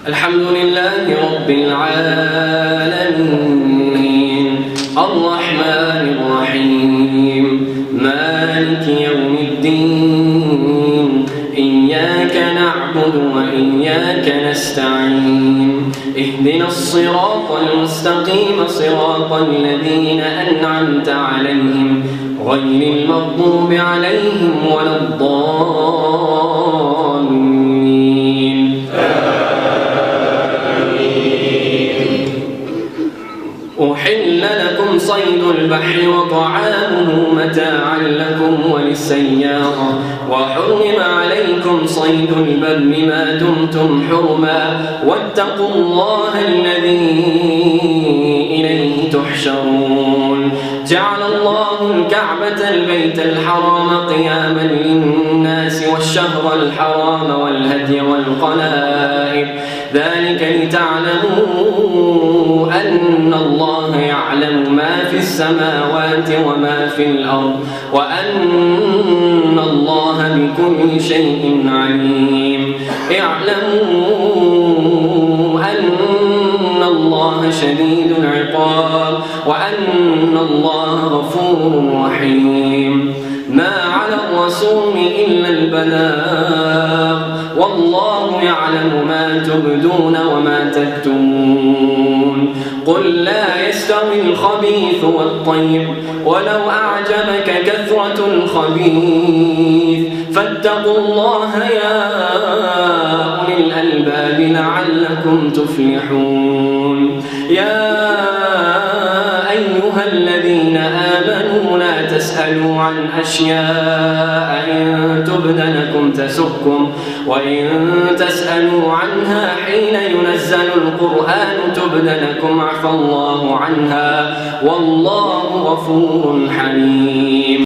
الحمد لله رب العالمين الرحمن الرحيم مالك يوم الدين إياك نعبد وإياك نستعين اهدنا الصراط المستقيم صراط الذين أنعمت عليهم غير المغضوب عليهم ولا الضالين أحل لكم صيد البحر وطعامه متاعا لكم وللسيارة وحرم عليكم صيد البر ما دمتم حرما واتقوا الله الذي إليه تحشرون جعل الله الكعبة البيت الحرام قياما للناس والشهر الحرام والهدي والقلائد ذلك لتعلموا أن الله يعلم ما في السماوات وما في الأرض وأن الله بكل شيء عليم اعلموا أن الله شديد العقاب وأن الله غفور رحيم ما على الرسول إلا البلاغ والله يعلم ما تبدون وما تكتمون قل لا يستوي الخبيث والطيب ولو أعجبك كثرة الخبيث فاتقوا الله يا أولي الألباب لعلكم تفلحون يا أيها الذين آمنوا لا تسألوا عن أشياء إن تبد لكم تسؤكم وإن تسألوا عنها حين ينزل القرآن تبد لكم عفى الله عنها والله غفور حليم